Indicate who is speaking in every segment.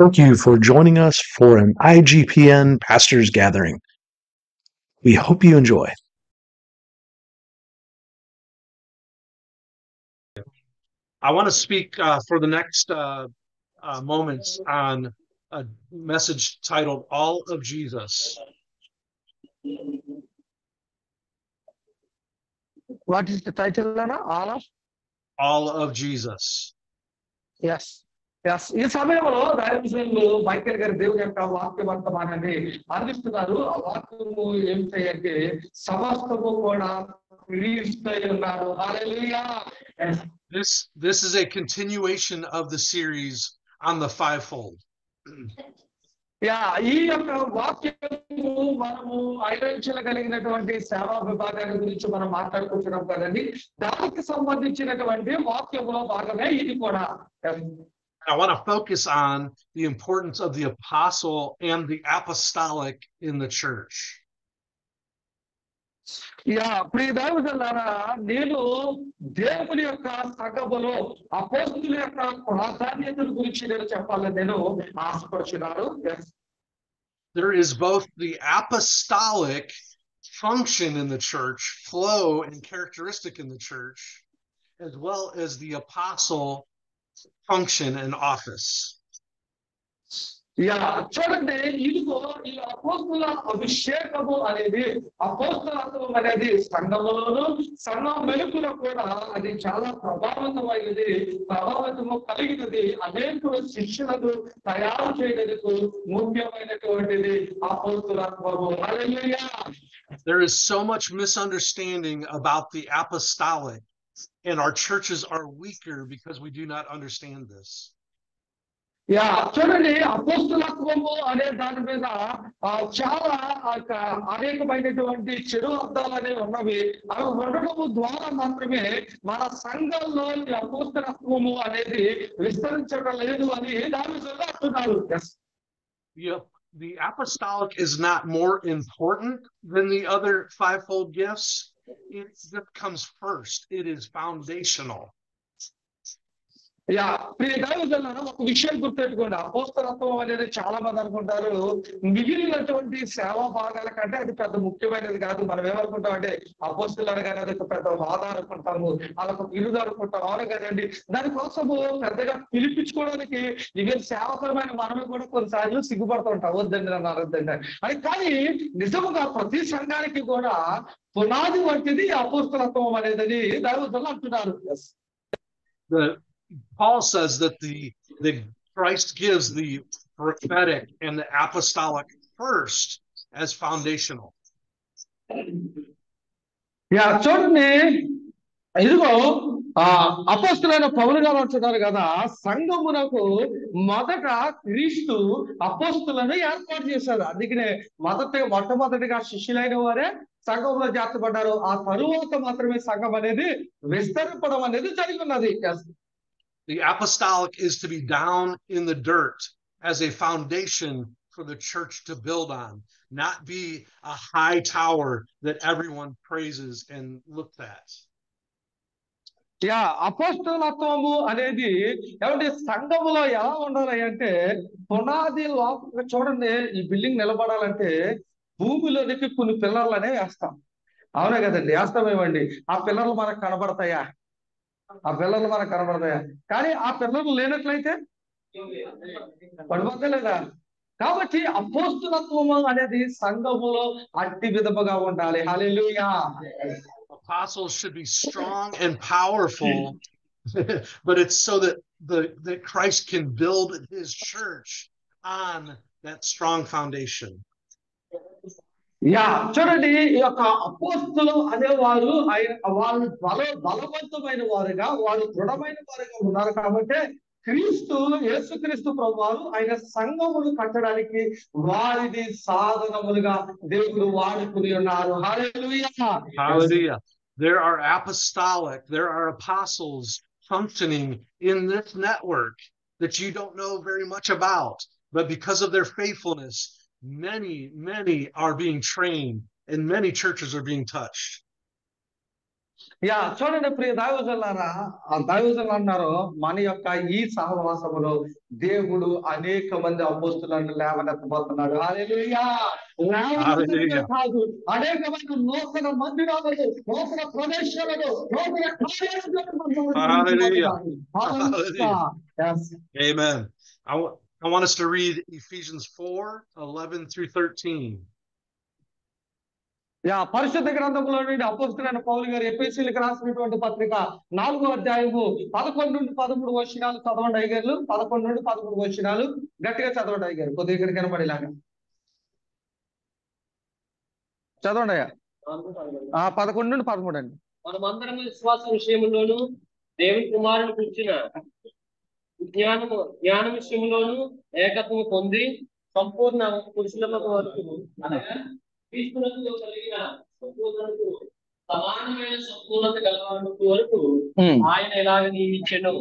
Speaker 1: Thank you for joining us for an IGPN Pastors Gathering. We hope you enjoy.
Speaker 2: I want to speak for the next moments on a message titled All of Jesus.
Speaker 3: What is the title, Anna?
Speaker 2: All of Jesus.
Speaker 3: Yes. Yes ఈ సమయంలో దైవజనులు Michael గారి దేవుని యొక్క వాక్య వర్తమానాన్ని అందిస్తున్నారు. ఆ వాక్యము ఏమిటంటే సమస్తము కూడా క్రీస్తై ఉన్నారు. హల్లెలూయా.
Speaker 2: This is a continuation of the series on the fivefold.
Speaker 3: ఈ యొక్క వాక్యము మనము ఐదంచెలగలిగినటువంటి సేవా విభాగాన్ని గురించి మనం మాట్లాడుకుంటున్నాం కదండి. దానికి సంబంధించినటువంటి వాక్యములో భాగమే ఇది కూడా.
Speaker 2: I want to focus on the importance of the apostle and the apostolic in the church.
Speaker 3: ప్రియ దైవజనులారా, నేను దేవుని యొక్క సంఘములో అపోస్తుల యొక్క ప్రాధాన్యతల గురించి నేను చెప్పాలని నేను ఆశపడుచున్నాను.
Speaker 2: There is both the apostolic function in the church, flow and characteristic in the church, as well as the apostle function and office.
Speaker 3: చూడండి, ఇదిగో ఈ అపోస్తుల అభిషేకము అనేది, అపోస్తలత్వం అనేది సంఘములోను సంఘం వెలుగులో కూడా అది చాలా ప్రభావితము కలిగినది. అనేక శిష్యులను తయారు చేయడానికి ముఖ్యమైనటువంటిది అపోస్తలత్వము. హల్లెలూయా.
Speaker 2: There is so much misunderstanding about the apostolic, and our churches are weaker because we do not understand this.
Speaker 3: చూడండి, అపోస్తలత్వము అనే దాని మీద చాలా అనేకమైనటువంటి చెడు అర్థాలు అనేవి ఉన్నవి. అవి ఉండడము ద్వారా మాత్రమే మన సంఘంలో ఈ అపోస్తలత్వము అనేది విస్తరించడం లేదు అని దాని అంటున్నారు.
Speaker 2: The apostolic is not more important than the other fivefold gifts. It just comes first. It is foundational.
Speaker 3: ప్రియ దైవజనులారా, ఒక విషయం గుర్తెట్టుకోండి. అపోస్తలత్వం అనేది చాలా మంది అనుకుంటారు మిగిలినటువంటి సేవా భాగాల కంటే అది పెద్ద ముఖ్యమైనది కాదు. మనం ఏమనుకుంటాం అంటే అపోస్తలు అనగానే అది ఒక పెద్ద హోదా అనుకుంటాము, అదొక బిరుదు అనుకుంటాం. అవును కదండి. దానికోసము పెద్దగా పిలిపించుకోవడానికి ఇవి సేవకరమైన మనమే కూడా కొన్నిసార్లు సిగ్గుపడుతుంటాం. వద్దండి నన్ను అనొద్దండి అని. కానీ నిజముగా ప్రతి సంఘానికి కూడా పునాది వంటిది అపోస్తలత్వం అనేది దైవజనులు అంటున్నారు.
Speaker 2: Paul says that the Christ gives the prophetic and the apostolic first as foundational.
Speaker 3: చూడండి, ఇదిగో అపోస్తులైన పౌలు గారు అంటున్నారు కదా, సంఘమునకు మొదట క్రీస్తు అపోస్తులను ఏర్పాటు చేశారు. అందుకనే మొట్టమొదటిగా శిష్యులైన వారే సంఘంలో చేర్చబడ్డారు. ఆ తరువాత మాత్రమే సంఘం అనేది విస్తరింపడం అనేది జరిగి ఉన్నది.
Speaker 2: The apostolic is to be down in the dirt as a foundation for the church to build on, not be a high tower that everyone praises and looks at.
Speaker 3: అపోస్తలత్వము అనేది ఏమంటే సంఘములో ఎలా ఉండాలి అంటే, పునాది చూడండి, ఈ బిల్డింగ్ నిలబడాలంటే భూమిలోనికి కొన్ని పిల్లర్లు అనేవి వేస్తాం. అవునా కదండి, వేస్తామేమండి. ఆ పిల్లర్లు మనకు కనబడతాయా? కానీ ఆ పిల్లలు లేనట్లయితే పడిపోతే లేదా? కాబట్టి అపోస్తలత్వము అనేది సంఘములో అట్టి విధముగా ఉండాలి. హల్లెలూయా.
Speaker 2: Apostles should be strong and powerful, but it's so that that Christ can build his church on that strong foundation.
Speaker 3: చూడండి, ఈ యొక్క అపోస్తలు అనేవారు వాళ్ళు బలవంతమైన వారుగా, వాళ్ళు దృఢమైన వారుగా ఉన్నారు. కాబట్టి యేసుక్రీస్తు ప్రభువారు ఆయన సంఘమును కట్టడానికి వారిని సాధనములుగా దేవుడు వాడుకుని ఉన్నారు.
Speaker 2: Hallelujah. There are apostolic, there are apostles functioning in this network that you don't know very much about, but because of their faithfulness, many are being trained and many churches are being touched.
Speaker 3: చూడండి ప్రియ దైవజనులారా, ఆ దైవజనులు అన్నారు మన యొక్క ఈ సహవాసములో దేవుడు అనేక మంది అపోస్తులను లేవనెత్తబోతున్నాడు. హల్లెలూయా. లేవనెత్తడమే
Speaker 2: Hallelujah.
Speaker 3: కాదు, అనేకమైన నూతన మందిరాలను, నూతన ప్రదేశాలను, నూతన కార్యాలను
Speaker 2: Hallelujah.
Speaker 3: Hallelujah.
Speaker 2: Hallelujah.
Speaker 3: Yes.
Speaker 2: Amen. I want us to read Ephesians 4:11-13.
Speaker 3: పరిశుద్ధ గ్రంథంలో నుండి అపోస్తలుడైన పౌలు గారు ఎఫెసీయులకు రాసినటువంటి పత్రిక 4వ అధ్యాయము 11 నుండి 13 వచనాలు చదవండి అయ్యగారు. 11 నుండి 13 వచనాలు గట్టిగా చదవండి అయ్యగారు, కొద్దిగా ఇక్కడ కనబడేలాగా చదవండి అయ్యా. 11 నుండి 13 అండి.
Speaker 4: మనమందరం విశ్వాస విషయంలోను దేవుని కుమారుని కూర్చిన జ్ఞాన విషయంలోను ఏకత్వము పొంది సంపూర్ణ పురుషులకు వరకు అనగా క్రీస్తునందు కలిగిన సంపూర్ణతకు సమానమైన సంపూర్ణత గలవారికి వరకు ఆయన ఎలాగ నియమించెను.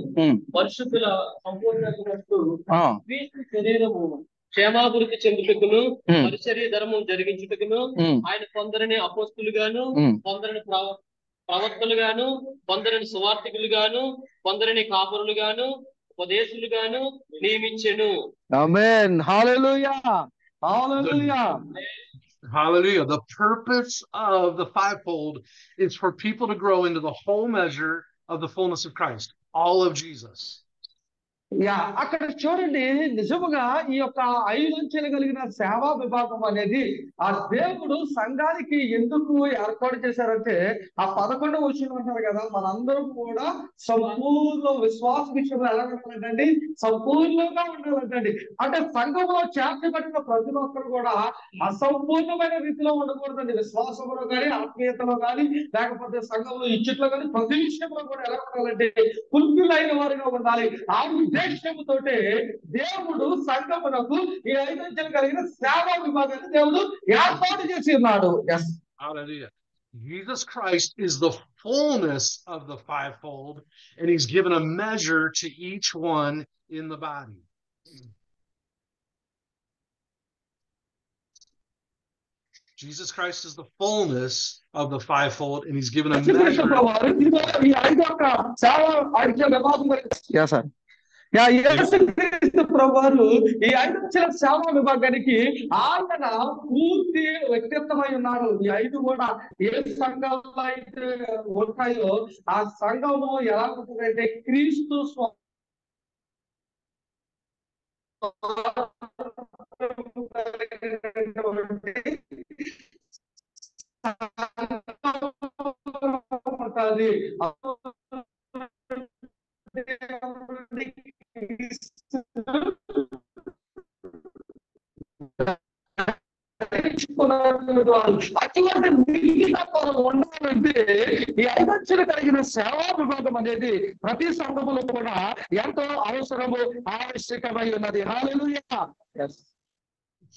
Speaker 4: పరిశుద్ధుల సంపూర్ణతకు క్రీస్తు శరీరము క్షేమాభివృద్ధి చెందుటకును పరిచర్య ధర్మం జరిగించుటకును ఆయన కొందరిని అపోస్తులుగాను, కొందరిని ప్రవక్తలుగాను, కొందరిని సువార్తికులుగాను, కొందరిని కాపురులుగాను, ఉపదేశులుగాను నియమించెను.
Speaker 3: ఆమేన్. హల్లెలూయా. హల్లెలూయా.
Speaker 2: Hallelujah. The purpose of the fivefold is for people to grow into the whole measure of the fullness of Christ, all of Jesus.
Speaker 3: అక్కడ చూడండి, నిజముగా ఈ యొక్క 5 అంచెలు కలిగిన సేవా విభాగం అనేది ఆ దేవుడు సంఘానికి ఎందుకు ఏర్పాటు చేశారంటే, ఆ 11వ వచనం అంటారు కదా, మనందరం కూడా సంపూర్ణ విశ్వాస విషయంలో ఎలా ఉండాలంటండి, సంపూర్ణంగా ఉండాలంటండి. అంటే సంఘంలో చేర్చబడిన ప్రతి ఒక్కరు కూడా అసంపూర్ణమైన రీతిలో ఉండకూడదండి. విశ్వాసంలో కానీ, ఆత్మీయతలో కానీ, లేకపోతే సంఘంలో ఇచ్చట్లో కానీ, ప్రతి విషయంలో కూడా ఎలా ఉండాలంటే పుల్పిలైన వారిగా ఉండాలి. ఆ ఉద్దేశంతోటే దేవుడు సంఘమునకు ఈ 5 అంచెలు కలిగిన సేవా విభాగాన్ని దేవుడు ఏర్పాటు చేసి ఉన్నాడు.
Speaker 2: Hallelujah. Jesus Christ is the fullness of the fivefold, and he's given a measure to each one in the body. Jesus Christ is the fullness of the fivefold, and he's given a measure.
Speaker 3: యేసుక్రీస్తు ప్రభువారు ఈ 5 అంచెల సేవా విభాగానికి ఆయన పూర్తి వ్యక్తిత్వమై ఉన్నాడు. ఈ 5 కూడా ఏ సంఘంలో అయితే ఉంటాయో ఆ సంఘము ఎలా ఉంటుందంటే క్రీస్తు అటువంటి ఉండాలంటే ఈ 5 అంచెలు కలిగిన సేవా విభాగం అనేది ప్రతి సంఘములో కూడా ఎంతో అవసరము, ఆవశ్యకమై ఉన్నది. హల్లెలూయా.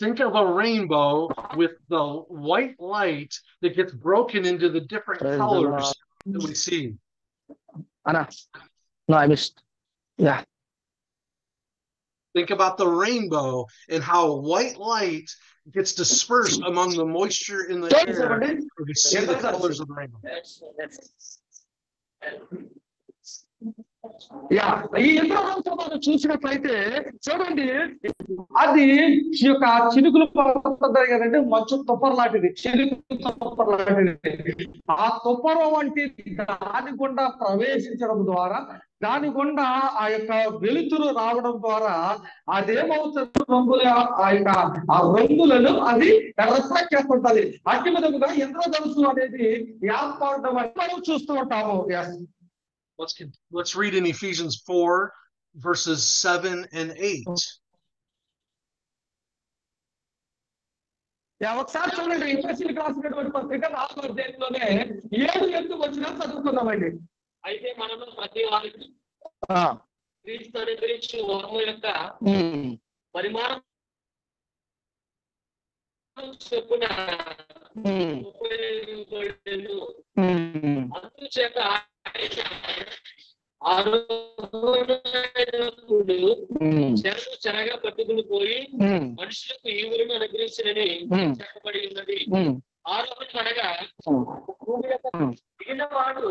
Speaker 2: Think of a rainbow with the white light that gets broken into the different colors that we see.
Speaker 3: Anna, no, I missed. Yeah.
Speaker 2: Think about the rainbow and how white light gets dispersed among the moisture in the air. We see the colors of the rainbow.
Speaker 3: ఈ ఇంద్రధనుస్సు మనం చూసినట్లయితే చూడండి, అది ఈ యొక్క చినుకులు పడుతుంది కదండి, మంచు తుప్పర లాంటిది, చినుకు తుప్పర లాంటిది. ఆ తుప్పర వంటి దాని గుండా ప్రవేశించడం ద్వారా, దాని గుండా ఆ యొక్క వెలుతురు రావడం ద్వారా అదేమవుతుంది, ఆ రంగులను అది రిఫ్లెక్ట్ చేస్తుంటది. అట్టి విధంగా ఇంద్రధనుస్సు అనేది ఏర్పడడం మనం చూస్తూ ఉంటాము.
Speaker 2: Let's read in Ephesians 4:7 and 8.
Speaker 3: ఒకసారి చూడండి, ఎఫెసీయులకు రాసినటువంటి పత్రిక 4వ అధ్యాయంలోనే 7 వచనాలు చదువుకుందామండి.
Speaker 4: అయితే మనలో ప్రతి వారికి క్రీస్తు అనుగ్రహించిన వరము యొక్క పరిమాణం చొప్పున అందుచేత చెరగా పట్టుకుని పోయి మనుషులకు ఈవులను అనుగ్రహించనని చెప్పబడి ఉన్నది. ఆరోపణ అనగా భూమి యొక్క దిగిన వాడు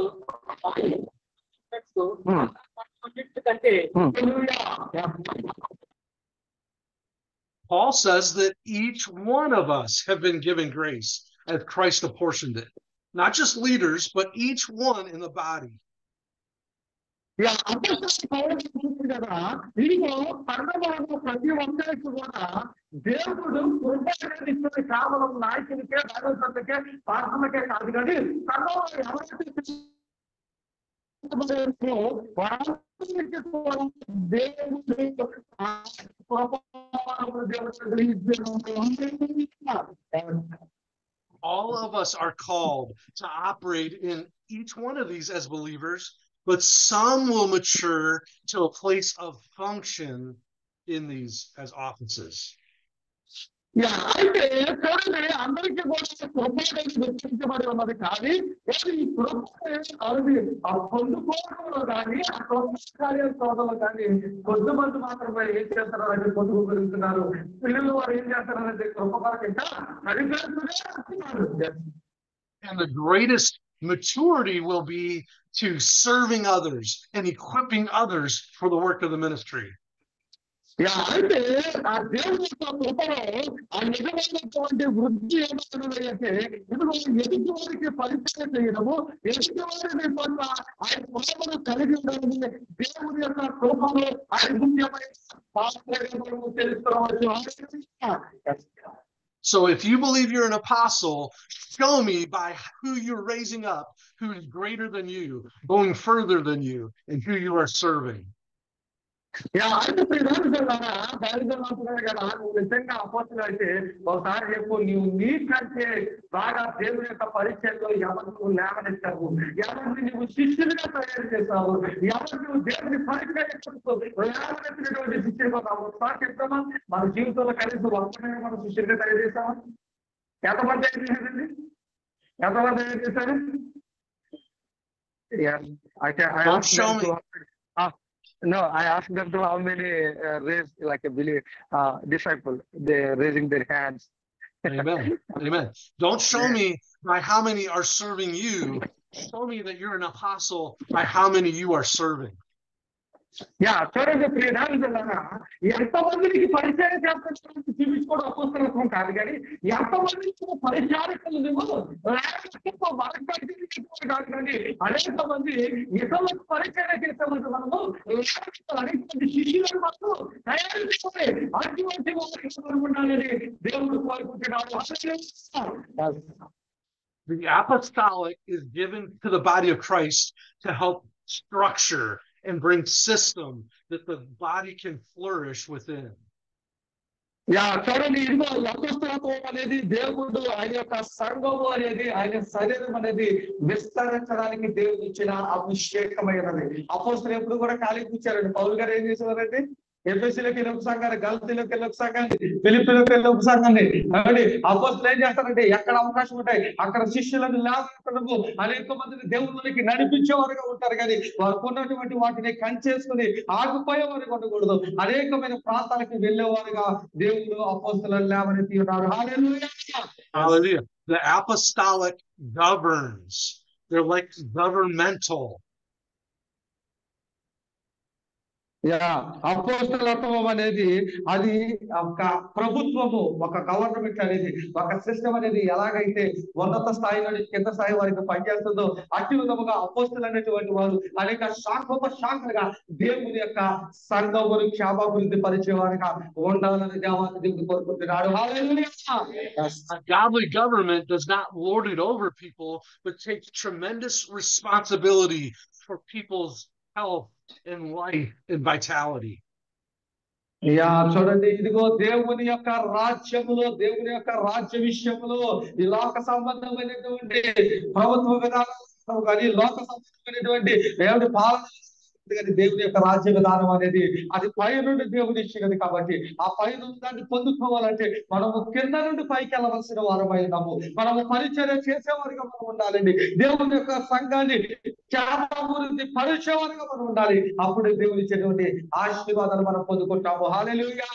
Speaker 2: Paul says that each one of us have been given grace as Christ apportioned it. Not just leaders, but each one in the body.
Speaker 3: కదా ఇదిగో పరమలో ప్రతి ఒక్కరికి కూడా దేవుడు కృప కేవలం నాయకునికే దైవజనులకే ప్రార్థనకే కాదు కానీ పరమలో ఎవరైతే
Speaker 2: all of us are called to operate in each one of these as believers, but some will mature to a place of function in these as offices.
Speaker 3: అయితే చూడండి అందరికీ కూడా కృప గుర్తించబడి ఉన్నది కానీ ఈ కృప పొందుకోవడంలో కానీ ఆ కార్యాలు చదవడంలో కానీ కొద్దిమంది మాత్రమే ఏం చేస్తారంటే పొదుపు పెరుగుతున్నారు పిల్లలు వారు ఏం చేస్తారంటే కృప కొరకు ఇంకా నడిపేస్తున్నారు.
Speaker 2: And the greatest maturity will be to serving others and equipping others for the work of the ministry.
Speaker 3: అయితే ఆ దేవుని యొక్క కృపలో ఆ నిజమైనటువంటి వృద్ధి ఏమవుతున్నదంటే ఇదిగో ఎదుటి వారికి పరిచయం చేయడము ఎదుటి వారిని కొంత ఆయన ప్రేమను కలిగి ఉండడం దేవుని యొక్క కృపలో అద్భుతమైన పాత్రను తెలుసుకోవచ్చు.
Speaker 2: So if you believe you're an apostle, show me by who you're raising up, who is greater than you, going further than you, and who you are serving.
Speaker 3: అయితే కదా నువ్వు నిజంగా అపోస్తులు అయితే ఒకసారి చెప్పు నువ్వు నీకంటే బాగా దేవుని యొక్క పరిచయంలో ఎవరు నువ్వు లేవనెత్తావు, ఎవరిని నువ్వు శిష్యులుగా తయారు చేస్తావు, ఎవరు నువ్వు దేవుని పరిచయం లేవనెత్తినటువంటి శిష్యులు ఒకసారి చెప్తామా మన జీవితంలో కనీసం ఒక్కనే మనం శిష్యులుగా తయారు చేస్తామా? ఎంతమంది తయారు చేశారండి? ఎంతమంది తయారు చేశారు? అయితే No, I asked them to how many raise like a disciple. They're raising their hands.
Speaker 2: Amen. Amen. Don't show me by how many are serving you. Show me that you're an apostle by how many you are serving.
Speaker 3: చూడండి ప్రియనాలుగా ఎంతమందికి పరిచయం చేస్తున్న చూపించుకోవడం అపోస్తలత్వం కాదు కానీ ఎంతమందికి పరిచారకులు కాదు కానీ అనేక మంది ఇతరులకు పరిచయం చేస్తామంటే మనము అనేక మంది శిష్యులను మనము తయారు చేసుకోవాలి. అటువంటి ఉండాలని దేవుడు కోరుకుంటున్నాడు.
Speaker 2: The apostolic is given to the body of Christ to help structure and bring system that the body can flourish within.
Speaker 3: చూడండి ఇదిగో అపోస్తలత్వం అనేది దేవుడు ఆయన యొక్క సంఘము అనేది ఆయన శరీరం అనేది విస్తరించడానికి దేవుడు ఇచ్చిన అభిషేకమైనది. అపోస్తలు ఎప్పుడు కూడా ఖాళీ కూర్చారండి. పౌలు గారు ఏం చేసేవారండి? ఎఫెసీలోకి వెళ్ళి ఒక సంఘాన్ని, గలతీలోకి వెళ్ళి ఒక సంఘాన్ని, ఫిలిప్పీలోకి వెళ్ళి ఒక సంఘాన్ని. కాబట్టి అపోస్తలు ఏం చేస్తారంటే ఎక్కడ అవకాశం ఉంటాయి అక్కడ శిష్యులను లేకపోవడము అనేక మందిని దేవుళ్ళకి నడిపించేవారుగా ఉంటారు కానీ వారు ఉన్నటువంటి వాటిని కంచేసుకుని ఆగిపోయేవారుగా ఉండకూడదు. అనేకమైన ప్రాంతాలకు వెళ్ళేవారుగా దేవుడు అపోస్తలను లేవనెత్తి ఉన్నారు.
Speaker 2: Hallelujah. The apostolic governs. They're like governmental.
Speaker 3: అపోస్తలత్వం అనేది అది ఒక ప్రభుత్వము, ఒక గవర్నమెంట్ అనేది, ఒక సిస్టమ్ అనేది ఎలాగైతే ఉన్నత స్థాయి నుండి కింద స్థాయి వారికి పనిచేస్తుందో అట్టి విధముగా అపోస్తలు అనేటువంటి వారు అనేక శాఖలుగా దేవుని యొక్క సంఘమును క్షేమాభివృద్ధి పరిచేవారుగా ఉండాలని దేవాన్ని దేవుడు కోరుకుంటున్నాడు.
Speaker 2: A godly government does not lord it over people, but takes tremendous responsibility for people's health and life and vitality.
Speaker 3: చూడండి ఇదిగో దేవుని యొక్క రాజ్యములో, దేవుని యొక్క రాజ్య విషయంలో ఈ లోక సంబంధమైనటువంటి ప్రభుత్వ విధానం కానీ లోక సంబంధమైనటువంటి పాలన కానీ దేవుని యొక్క రాజ్య విధానం అనేది అది పై నుండి దేవుడు ఇచ్చినది. కాబట్టి ఆ పై నుండి దాన్ని పొందుకోవాలంటే మనము కింద నుండి పైకి వెళ్ళవలసిన వారమై ఉన్నాము. మనము పరిచర్య చేసేవారిగా మనం ఉండాలండి. దేవుని యొక్క సంఘాన్ని క్షేమాభివృద్ధి పరిచేవారిగా మనం ఉండాలి. అప్పుడు దేవుడు ఇచ్చేటువంటి ఆశీర్వాదాలు మనం పొందుకుంటాము. హల్లెలూయా.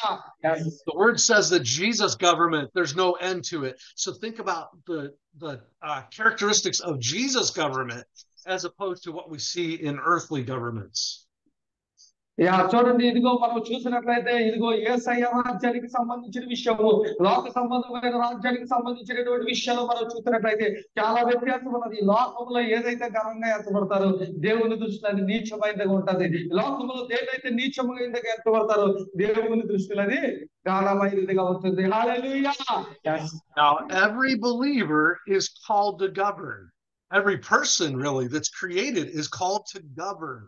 Speaker 2: The word says that Jesus' government, there's no end to it. So think about the characteristics of Jesus' government as opposed to what we see in earthly governments.
Speaker 3: చూడండి, ఇదిగో మనం చూసినట్లయితే ఇదిగో యేసయ్య రాజ్యానికి సంబంధించిన విషయము, లోక సంబంధమైన రాజ్యానికి సంబంధించినటువంటి విషయాలు మనం చూసినట్లయితే చాలా వ్యత్యాసం ఉన్నది. ఈ లోకంలో ఏదైతే ఘనంగా ఎంతపడతారో దేవుని దృష్టిలో అది నీచమైనదిగా ఉంటది. లోకంలో ఏదైతే నీచమైనదిగా ఎంతపడతారో దేవుని దృష్టిలో అది ఘనమైనదిగా ఉంటుంది. హల్లెలూయా.
Speaker 2: Now, every believer is called to govern. Every person, really, that's created is called to govern.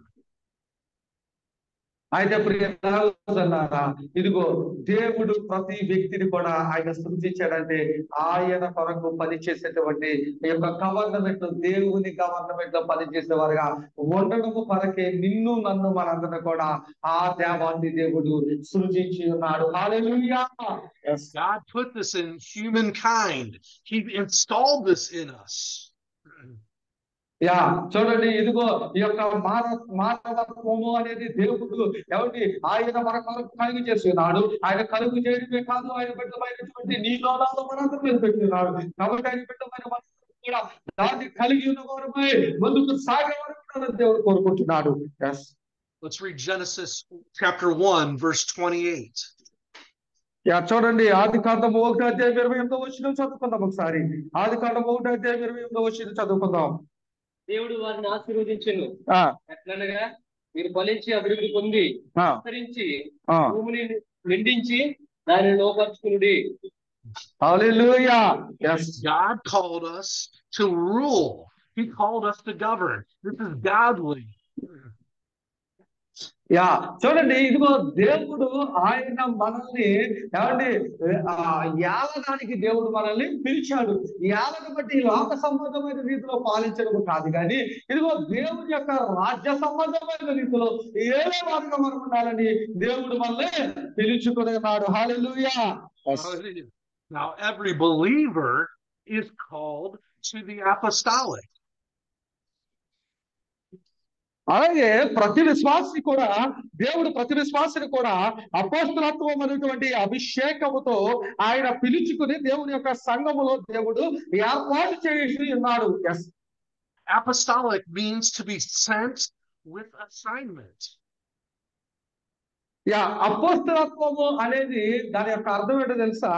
Speaker 3: అయితే ప్రియన్నారా, ఇదిగో దేవుడు ప్రతి వ్యక్తిని కూడా ఆయన సృష్టించాడంటే ఆయన కొరకు పనిచేసేటువంటి ఈ యొక్క గవర్నమెంట్, దేవుని గవర్నమెంట్ లో పనిచేసేవారుగా ఉండడము కొరకే నిన్ను నన్ను మనందరిని కూడా ఆ దేవాన్ని దేవుడు సృజించి ఉన్నాడు. హల్లెలూయా.
Speaker 2: God put this in humankind. He installed this in us.
Speaker 3: చూడండి, ఇదిగో ఈ యొక్క మానవత్వము అనేది దేవుడు ఎవరి ఆయన మన కొరకు కలుగు చేస్తున్నాడు. ఆయన కలుగు చేయడమే కాదు, ఆయన బిడ్డమైనటువంటి నీలో మనందరి మీద పెట్టున్నాడు. కాబట్టి ఆయన బిడ్డమైన కూడా దాన్ని కలిగి ఉన్న వారమై ముందుకు సాగే వరకు కూడా దేవుడు కోరుకుంటున్నాడు.
Speaker 2: Let's read Genesis chapter 1 verse 28.
Speaker 3: చూడండి, ఆదికాండం 1:28 చదువుకుందాం ఒకసారి. ఆదికాండం 1:28 చదువుకుందాం.
Speaker 4: దేవుడు వారిని ఆశీర్వదించెను. ఎట్లనగా మీరు ఫలించి అభివృద్ధి పొంది విస్తరించి భూమిని నిండించి దానిని లోపరుచుకునుడి.
Speaker 3: హల్లెలూయా.
Speaker 2: God called us to rule. He called us to govern. This is godly.
Speaker 3: చూడండి, ఇదిగో దేవుడు ఆయన మనల్ని ఏలడానికి దేవుడు మనల్ని పిలిచాడు. ఏలను బట్టి లోక సంబంధమైన రీతిలో పాలించడం కాదు, కానీ ఇదిగో దేవుడి యొక్క రాజ్య సంబంధమైన రీతిలో ఏలే వారిగా మనం ఉండాలని దేవుడు మనల్ని పిలుచుకున్నాడు. హల్లెలూయా.
Speaker 2: Now every believer is called to the apostolic.
Speaker 3: అలాగే ప్రతి విశ్వాసి కూడా దేవుడు ప్రతి విశ్వాసిని కూడా అపోస్తలత్వం అనేటువంటి అభిషేకముతో ఆయన పిలుచుకుని దేవుని యొక్క సంఘములో దేవుడు ఏర్పాటు చేసి ఉన్నాడు.
Speaker 2: Apostolic means to be sent with assignment.
Speaker 3: అపోస్తలత్వము అనేది దాని యొక్క అర్థం ఏంటో తెలుసా?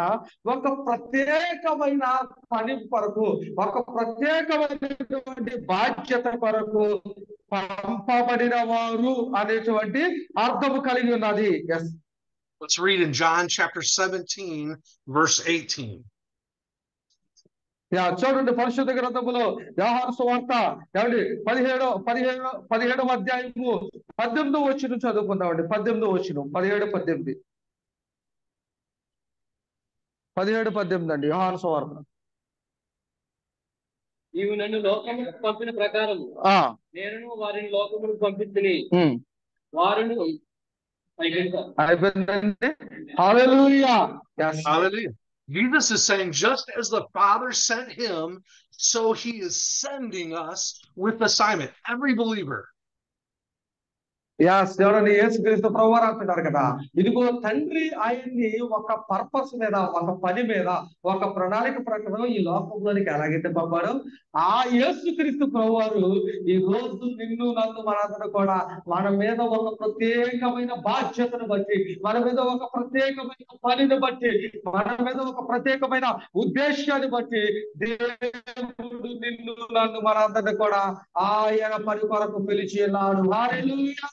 Speaker 3: ఒక ప్రత్యేకమైన పని కొరకు, ఒక ప్రత్యేకమైనటువంటి బాధ్యత కొరకు పంపబడిన వారు అనేటువంటి అర్థము కలిగి ఉన్నది.
Speaker 2: Let's read in John chapter 17 verse 18.
Speaker 3: చూడండి, పరిశుద్ధ గ్రంథములో యోహాను సువార్త 17వ అధ్యాయము 18వ వచనం చదువుకుందామండి. 18వ వచనం 17-18 అండి యోహాను సువార్త.
Speaker 4: నీవు నన్ను లోకములకు పంపిన ప్రకారం నేను వారిని లోకములకు పంపిస్తుని వారును
Speaker 3: అయిపోయిందండి. హల్లెలూయా.
Speaker 2: Hallelujah. Jesus is saying, just as the Father sent him, so he is sending us with assignment. Every believer.
Speaker 3: ఎవరండి? యేసుక్రీస్తు ప్రభువారు అంటున్నారు కదా, ఇదిగో తండ్రి ఆయన్ని ఒక పర్పస్ మీద, ఒక పని మీద, ఒక ప్రణాళిక ప్రకారం ఈ లోకంలోనికి ఎలాగైతే పంపాడో, ఆ యేసుక్రీస్తు ప్రభువారు ఈ రోజు నిన్ను నన్ను మనందరూ కూడా మన మీద ఒక ప్రత్యేకమైన బాధ్యతను బట్టి, మన మీద ఒక ప్రత్యేకమైన పనిని బట్టి, మన మీద ఒక ప్రత్యేకమైన ఉద్దేశాన్ని బట్టి దేవుడు నిన్ను నన్ను మనందరినీ కూడా ఆయన పని కొరకు పిలిచి ఉన్నాడు. హల్లెలూయా.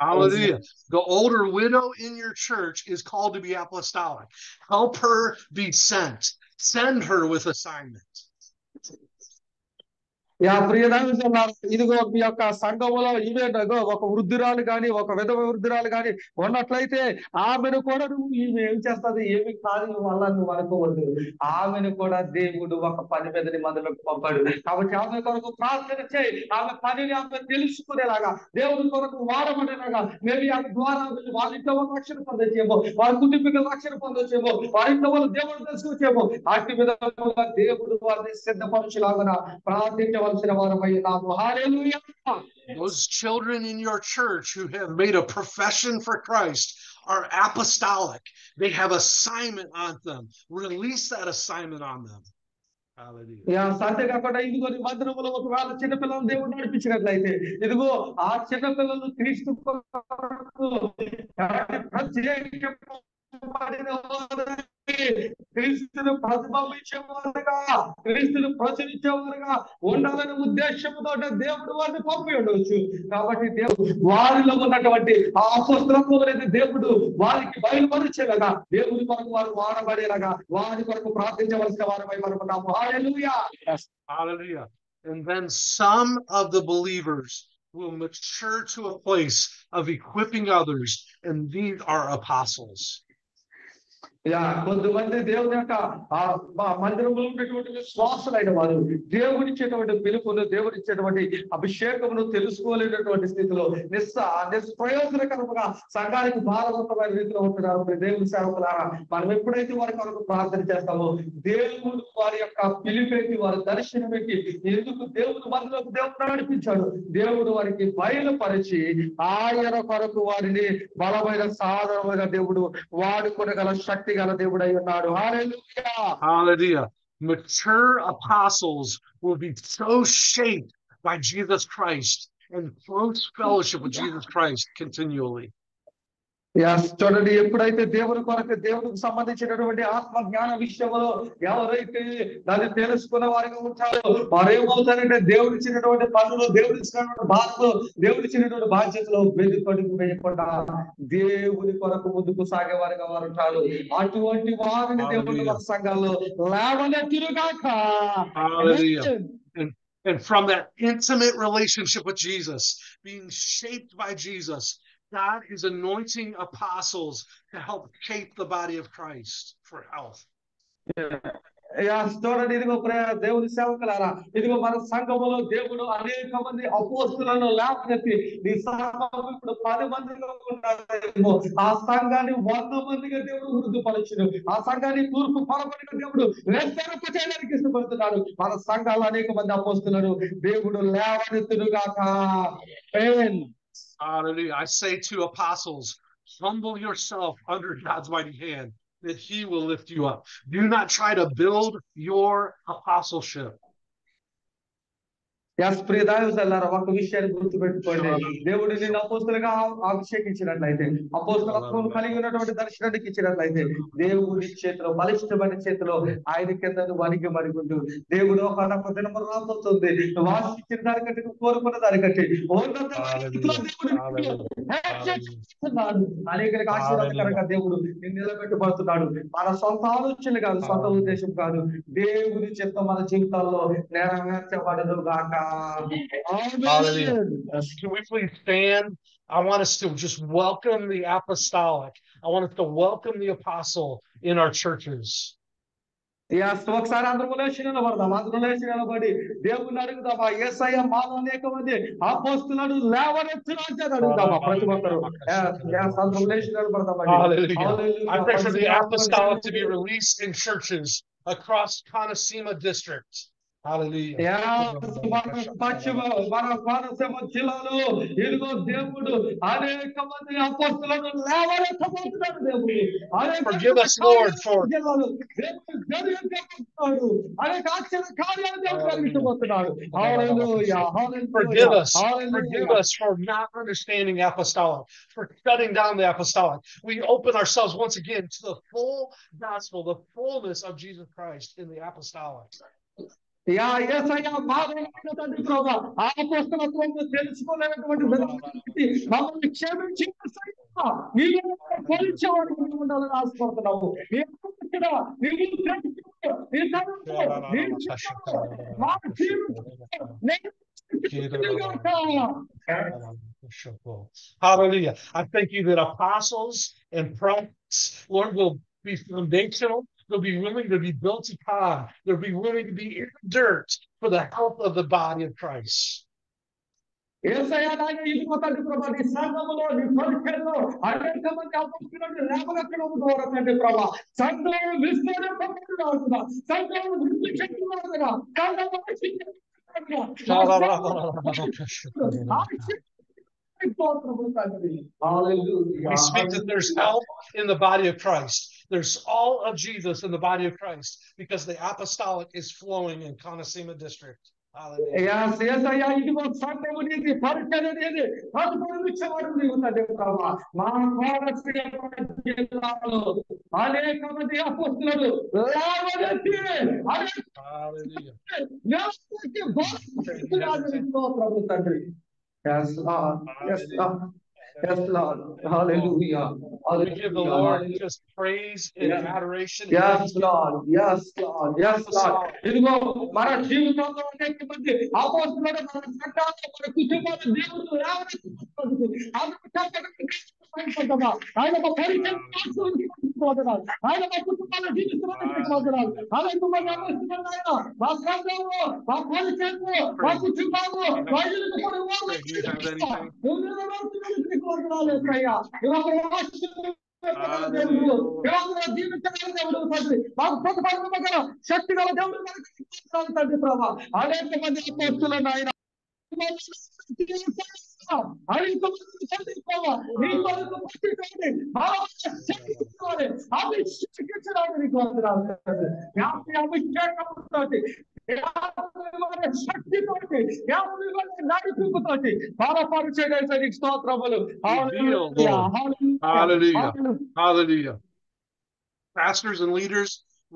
Speaker 2: Hallelujah. The older widow in your church is called to be apostolic. Help her be sent. Send her with assignment.
Speaker 3: ఇదిగో మీ యొక్క సంఘములో ఇవేంటో ఒక వృద్ధురాలు గాని, ఒక విధవ వృద్ధురాలు గాని ఉన్నట్లయితే ఆమెను కూడా ఈమె ఏం చేస్తుంది, ఏమి కాదు వల్ల నువ్వు అనుకోవద్దు. ఆమెను కూడా దేవుడు ఒక పని మీద మందులకు పంపాడు. కాబట్టి ఆమె కొరకు ప్రార్థన చేయి. ఆమె పనిని ఆమె తెలుసుకునేలాగా, దేవుడి కొరకు వాడమనేలాగా, మేబీ ఆమె ద్వారా వారింట్లో రక్షణ పొందొచ్చేమో, వారి కుటుంబీకులు రక్షణ పొందొచ్చేమో, వారింట్లో వాళ్ళు దేవుడు తెలుసుకొచ్చేమో. అట్టి విధంగా దేవుడు వారిని సిద్ధపరచులాగా ప్రార్థించవలసిన వారమై ఉన్నాము. హల్లెలూయా.
Speaker 2: Those children in your church who have made a profession for Christ are apostolic. They have assignment on them. Release that assignment on them. Hallelujah.
Speaker 3: అంతేకాకుండా ఇదిగో నీ మందిరంలో ఒకవేళ చిన్నపిల్లలు దేవుడు నడిపించినట్లయితే ఇదిగో ఆ చిన్నపిల్లలు క్రీస్తు కొరకు ప్రత్యేకింపబడిన వారై, క్రీస్తును ప్రతిబింబించేవారుగా, క్రీస్తును ప్రచురించేవారుగా ఉండాలనే ఉద్దేశంతో దేవుడు వారిని పంపి ఉండవచ్చు. కాబట్టి దేవుడు వారిలో ఉన్నటువంటి ఆ అపొస్తలులైతే దేవుడు వారికి బయలుపరిచేలాగా, దేవుడి కొరకు వారు వాడబడేలాగా, వారి కొరకు ప్రార్థించవలసిన వారమై మనకున్నాము. హల్లెలూయా.
Speaker 2: Hallelujah. And then some of the believers will mature to a place of equipping others, and these are apostles.
Speaker 3: కొంతమంది దేవుని యొక్క మందిరంలో ఉన్నటువంటి విశ్వాసులైన వారు దేవుడిచ్చేటువంటి పిలుపును, దేవుడిచ్చేటువంటి అభిషేకమును తెలుసుకోలేనటువంటి స్థితిలో నిష్ప్రయోజనకరముగా సంఘానికి భారవంతమైన రీతిలో ఉంటున్నారు. దేవుని సేవకులారా, మనం ఎప్పుడైతే వారి కొరకు ప్రార్థన చేస్తామో దేవుడు వారి యొక్క పిలుపెట్టి, వారి దర్శనం పెట్టి, ఎందుకు దేవుడు మనలోకి దేవుడు నడిపించాడు, దేవుడు వారికి బయలుపరిచి ఆయన కొరకు వారిని బలమైన సాధనమైన దేవుడు వాడుకొనగల శక్తి గల దేవుడై ఉన్నాడు. హల్లెలూయా.
Speaker 2: Hallelujah. Mature apostles will be so shaped by Jesus Christ and close fellowship with Jesus Christ continually.
Speaker 3: చూడండి, ఎప్పుడైతే దేవుని కొరకు, దేవునికి సంబంధించినటువంటి ఆత్మ జ్ఞాన విషయంలో ఎవరైతే దాన్ని తెలుసుకున్న వారిగా ఉంటారో వారు ఏమవుతారంటే దేవుడిచ్చినటువంటి పనులు, దేవుడిచ్చినటువంటి బాధలు, దేవుడిచ్చినటువంటి బాధ్యతలు వెతుకొడుకు వేయకుండా దేవుని కొరకు ముందుకు సాగే వారిగా వారు ఉంటారు. అటువంటి వారిని దేవుని మన సంఘాల్లో లేవనెత్తురుగాక.
Speaker 2: And from that intimate relationship with Jesus, being shaped by Jesus, God is anointing apostles to help shape the body of Christ for health.
Speaker 3: చూడండి, ఇదిగో దేవుని సేవకులారా, ఇదిగో మన సంఘములో దేవుడు అనేక మంది అపోస్తులను లేవనెత్తి, ఈ సంఘం ఇప్పుడు 10 మందిగా ఉన్నారేమో, ఆ సంఘాన్ని 100 మందిగా దేవుడు వృద్ధిపరచును. ఆ సంఘాన్ని తూర్పు పరపడిగా దేవుడు రెచ్చరొక్క చేయడానికి ఇష్టపడుతున్నాడు. మన సంఘాలు అనేక మంది అపోస్తులను దేవుడు లేవనెత్తునుగాక.
Speaker 2: Hallelujah. I say to apostles, humble yourself under God's mighty hand, that he will lift you up. Do not try to build your apostleship.
Speaker 3: ప్రియదాయులారా, ఒక విషయాన్ని గుర్తుపెట్టుకోండి. దేవుడు నిన్ను అపోస్తలుగా అభిషేకించినట్లయితే, అపోస్తలత్వం కలిగి ఉన్నటువంటి దర్శనానికి ఇచ్చినట్లయితే, దేవుడి చేతిలో, బలిష్టమైన చేతిలో ఆయన కింద వణికి మరుగుంటూ దేవుడు ఒక దినము రాబోతుంది, నువ్వు ఆశించిన దానికంటే, నువ్వు కోరుకున్న దానికంటే అనేకరికి ఆశీర్వాదకరంగా దేవుడు నిన్ను నిలబెట్టబడుతున్నాడు. మన సొంత ఆలోచనలు కాదు, సొంత ఉద్దేశం కాదు, దేవుడి చిత్తం మన జీవితాల్లో నెరవేర్చబడదు గాక.
Speaker 2: Hallelujah. Can we please stand? I want us to just welcome the apostolic. I want us to welcome the apostle in our churches.
Speaker 3: ఒకసారి అందరూ లేచి నిలబడదాం. అందరూ లేచి నిలబడి దేవుని అడుగుదామా, యేసయ్య మాలో అనేక మంది అపోస్తలులను లేవనెత్తును అని అడుగుదామా ప్రతి ఒక్కరు. అందరూ లేచి నిలబడదామండి.
Speaker 2: I pray for the apostolic to be released in churches across Conosima district.
Speaker 3: Hallelujah. మన కోనసీమ జిల్లాలో ఇదిగో దేవుడు అనేక మంది అపోస్తలులను లేవనెత్తబోతున్నాడు. దేవుడు
Speaker 2: forgive us, Lord, for
Speaker 3: అనేక ఆశ్చర్య కార్యాలు దేవుడు జరిగించబోతున్నాడు. హల్లెలూయా.
Speaker 2: Forgive us for not understanding apostolic, for shutting down the apostolic. We open ourselves once again to the full gospel, the fullness of Jesus Christ in the apostolic.
Speaker 3: తండ్రి ప్రభా, ఆ అపోస్తలత్వం తెలుసుకోలేనటువంటి మమ్మల్ని క్షమించి ఉండాలని ఆశపడుతున్నాము.
Speaker 2: Hallelujah. I thank you that apostles and prophets, Lord, will be foundational. They'll be willing to be built upon. They'll be willing to be in the dirt for the health of the body of Christ. We speak that there's health in the body of Christ. There's all of Jesus in the body of Christ because the apostolic is flowing in Conosima district. Hallelujah.
Speaker 3: అయ్యా ఇదిగో సంఘము నీది పరిచర్య నీది అనుభవించేవాడు నీవు తండ్రి ప్రభువా మా కోరస్య జిల్లాలో అనేక మంది అపోస్తలులు లేవనెత్తి
Speaker 2: Hallelujah.
Speaker 3: ప్రభు తండ్రి yes Lord yes Lord yes Lord hallelujah
Speaker 2: We give the Lord just praise and adoration.
Speaker 3: Yes, Lord. Yes, Lord. Yes, Lord. ఇదిగో మన జీవితంలో అనేక మంది అపోస్తలులు మన సంఘాల్లో మన కుటుంబాల దేవుడు ఆయన మా పరిచయం పోతున్నారు ఆయన మా కుటుంబాల జీవిస్తున్నాడు పోతున్నారు అనేక మంది అపోస్తలులు ఆయన మా సంఘంలో మా పరిచయంలో మా కుటుంబాల్లో వైద్యులకు శక్తి గల దేవుడు తండ్రి ప్రభా అనేక మంది అపోస్తలులు ఆయన శక్తితోటి నడిపింపుతోటి బలపరిచేయడానికి స్తోత్రములు.
Speaker 2: Hallelujah. Hallelujah. Pastors and leaders,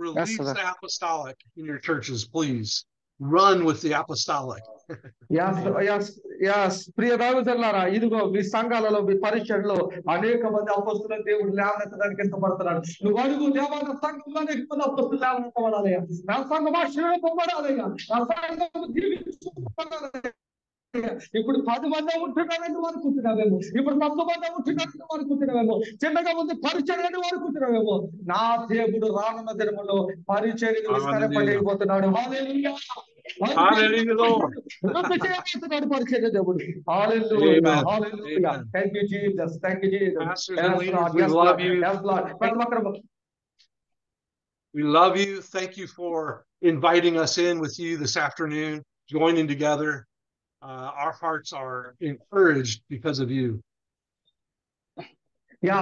Speaker 2: release the apostolic in your churches, please. Run with the apostolic.
Speaker 3: ప్రియ దైవజనులారా ఇదిగో మీ సంఘాలలో మీ పరిచయంలో అనేక మంది అపోస్తలులు దేవుడు లేవనెత్తడానికి ఎంతపడుతున్నాడు. నువ్వు అడుగు దేవాలయ సంఘంలో అనేక మంది అపోస్తలులు లేవనెత్తబడాలి. నా సంఘం ఆశీర్వదింపబడాలి. నా సంఘం దీవించబడాలి. ఇప్పుడు 10 మంది ఉంటున్నారని అనుకుంటున్నావేమో, ఇప్పుడు 100 మంది ఉంటున్నారని అనుకుంటున్నావేమో, చిన్నగా ఉంది పరిచయం అనుకుంటున్నావేమో. నా దేవుడు రానున్న దినములో పరిచర్యను విస్తరింపజేయబోతున్నాడు. హల్లెలూయా.
Speaker 2: Hallelujah, Lord.
Speaker 3: పరిచర్య దేవుడు. హల్లెలూయా. హల్లెలూయా. Thank you Jesus. Thank you Jesus.
Speaker 2: Pastors and leaders, we love you. We love you. Thank you for inviting us in with you this afternoon, joining together. Our hearts are encouraged because of you.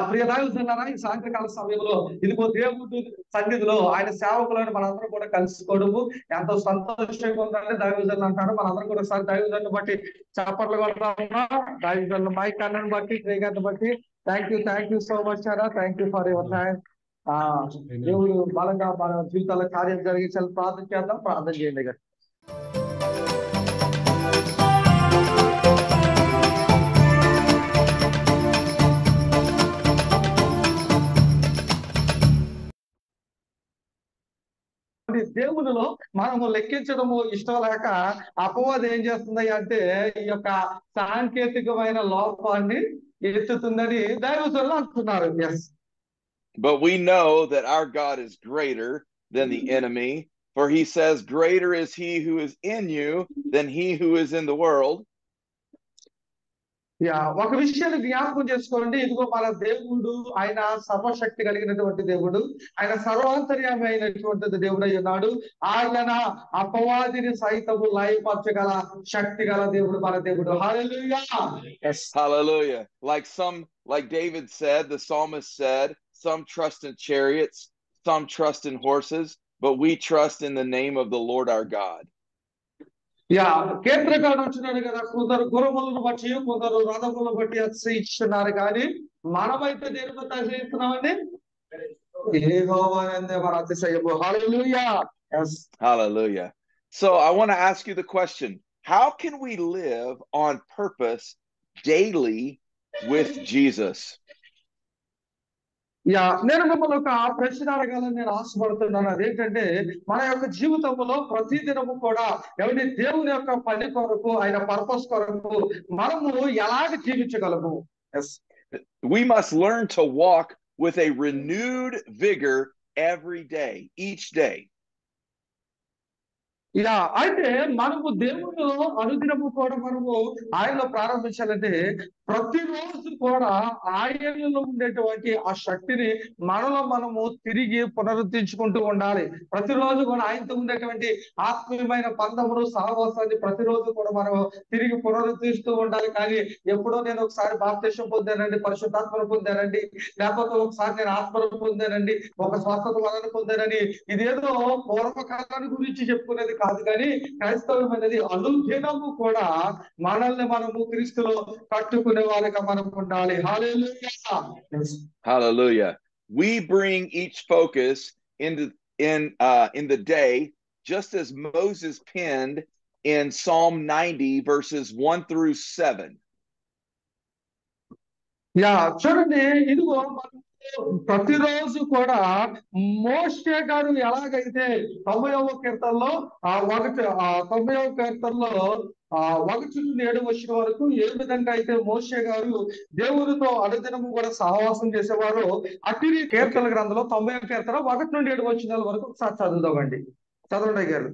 Speaker 3: ప్రియ దైవజనులారా ఈ సాయంత్రకాల సమయంలో ఇదిగో దేవుడు సన్నిధిలో ఆయన సేవకులను మనందరం కూడా కలుసుకోవడము ఎంతో సంతోషంగా ఉందంటే దైవజనులు అంటారు. మనందరం కూడా ఒకసారి దైవజనులు బట్టి చప్పట్లు కొడతామా, దైవజనులు మైక్ అన్నను బట్టి శ్రీగారిని బట్టి థ్యాంక్ యూ సో మచ్ సారా. Thank you for your time. దేవుడు బలంగా మన జీవితాల్లో కార్యం జరిగించాలని ప్రార్థన చేద్దాం. ప్రార్థన చేయండి. దేవునిలో మనము లెక్కించడము ఇష్టం లేక అపవాదం ఏం చేస్తుంది అంటే ఈ యొక్క సాంకేతికమైన లోపాన్ని ఎత్తుతుందని దైవజనులు అంటున్నారు.
Speaker 5: But we know that our God is greater than the enemy, for he says, greater is he who is in you than he who is in the world.
Speaker 3: ఒక విషయాన్ని జ్ఞాపకం చేసుకోండి. ఇదిగో మన దేవుడు ఆయన సర్వశక్తి కలిగినటువంటి దేవుడు, ఆయన సర్వాంతర్యామి అయినటువంటి దేవుడు అయి ఉన్నాడు. ఆయన అపవాదిని సైతము లయపరచగల శక్తి గల దేవుడు మన దేవుడు. హల్లెలూయా.
Speaker 5: Hallelujah. Like David said, the psalmist said, some trust in chariots, some trust in horses, but we trust in the name of the Lord our God.
Speaker 3: కేంద్రకాడు అంటున్నాడు కదా, కొందరు గుర్రములను బట్టి కొందరు రథములను బట్టి అతిశయిస్తున్నారు, కానీ మనమైతే దేని బట్టి అతిశయిస్తున్నామండి? యెహోవానందే మన అతిశయము. హల్లెలూయా.
Speaker 5: Hallelujah. So I want to ask you the question, how can we live on purpose daily with Jesus?
Speaker 3: నేను మిమ్మల్ని ఒక ప్రశ్న అడగాలని నేను ఆశపడుతున్నాను. అదేంటంటే మన యొక్క జీవితంలో ప్రతిదినము కూడా దేవుని యొక్క పని కొరకు, ఆయన పర్పస్ కొరకు మనము ఎలాగ జీవించగలము?
Speaker 5: We must learn to walk with a renewed vigor every day, each day.
Speaker 3: ఇలా అయితే మనము దేవుడు అనుదినము కూడా మనము ఆయనలో ప్రారంభించాలంటే ప్రతిరోజు కూడా ఆయనలో ఉండేటువంటి ఆ శక్తిని మనలో మనము తిరిగి పునరుద్ధరించుకుంటూ ఉండాలి. ప్రతిరోజు కూడా ఆయనతో ఉండేటువంటి ఆత్మీయమైన బంధమును సహవాసాన్ని ప్రతిరోజు కూడా మనం తిరిగి పునరుద్ధరిస్తూ ఉండాలి. కానీ ఎప్పుడో నేను ఒకసారి బాప్తిసం పొందానండి, పరిశుద్ధాత్మను పొందానండి, లేకపోతే ఒకసారి నేను ఆత్మను పొందానండి, ఒక స్వస్థత వలన పొందానని ఇదేదో పూర్వకాలాన్ని గురించి చెప్పుకునేది కాదు. కానీ క్రైస్తవం అనేది అనుదినము కూడా మనల్ని మనము క్రీస్తులో కట్టుకునే వాళ్ళగా మనం ఉండాలి. హల్లెలూయా.
Speaker 5: Hallelujah. We bring each focus in the day, just as Moses penned in Psalm 90 verses 1 through 7.
Speaker 3: చూడండి, ఇదిగో మనం ప్రతిరోజు కూడా మోషే గారు ఎలాగైతే 90వ కీర్తనలో 90వ కీర్తనలో 1 నుండి 7 వచ్చిన వరకు ఏ విధంగా అయితే మోషే గారు దేవునితో అనుదినము కూడా సహవాసం చేసేవారు, అట్టి కీర్తన గ్రంథంలో 90వ కీర్తన 1 నుండి 7 వచ్చిన వరకు ఒకసారి చదువుదామండి. చదవండి గారు.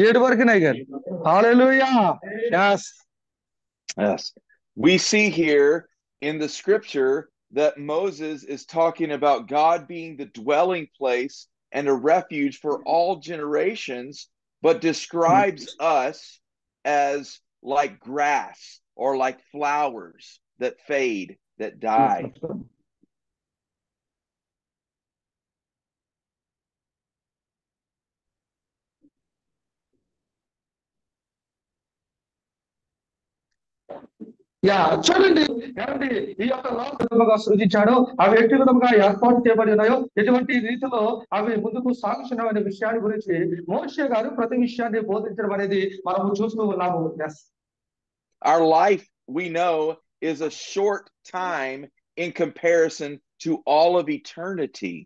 Speaker 3: ఏడు వరకు గారు. హల్లెలూయా. Yes.
Speaker 5: Yes. We see here in the scripture that Moses is talking about God being the dwelling place and a refuge for all generations, but describes us as like grass or like flowers that fade, that die.
Speaker 3: చూడండి, ఏమండి, ఈ యొక్క లోకముగా సృజించాడో అవి ఎట్టి విధముగా ఏర్పాటు చేయబడి ఉన్నాయో ఎటువంటి రీతిలో అవి ముందుకు సాగుతున్నామనే విషయాన్ని గురించి మోషే గారు ప్రతి విషయాన్ని బోధించడం అనేది మనము చూస్తూ ఉన్నాము.
Speaker 5: Our life, we know, is a short time in comparison to all of eternity.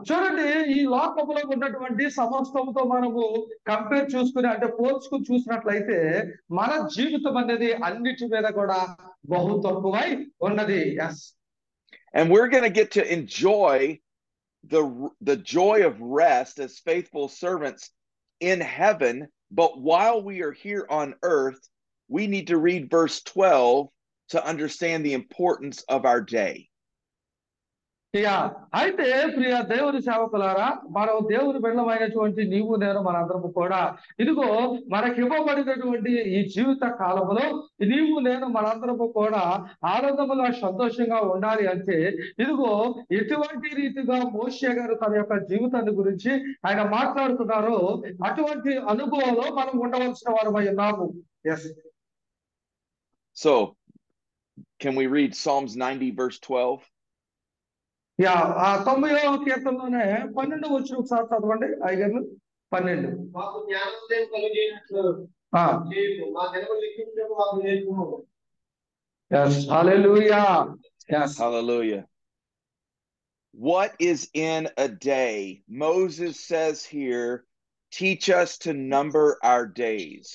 Speaker 3: చూడండి, ఈ లోకంలో ఉన్నటువంటి సమస్తముతో మనము కంపేర్ చూసుకుని అంటే పోల్చుకుని చూసినట్లయితే మన జీవితం అనేది అన్నిటి మీద కూడా బహు తక్కువై ఉన్నది.
Speaker 5: And we're going to get to enjoy the joy of rest as faithful servants in heaven, but while we are here on earth, we need to read verse 12 to understand the importance of our day.
Speaker 3: అయితే ప్రియ దేవుని సేవకులారా, మనం దేవుని బిడ్డలమైనటువంటి నీవు నేను మనందరము కూడా ఇదిగో మనకి ఇవ్వబడినటువంటి ఈ జీవిత కాలంలో నీవు నేను మనందరము కూడా ఆనందముగా సంతోషంగా ఉండాలి అంటే ఇదిగో ఎటువంటి రీతిగా మోషే గారు తన యొక్క జీవితాన్ని గురించి ఆయన మాట్లాడుతున్నారో అటువంటి అనుభవంలో మనం ఉండవలసిన వారమై ఉన్నాము.
Speaker 5: So can we read Psalms 90 verse 12?
Speaker 3: 90వ కీర్తనలోనే 12 వచ్చిన ఒకసారి చదవండి అయ్యగారు. 12. Hallelujah.
Speaker 5: Hallelujah. What is in a day? Moses says here, teach us to number our days.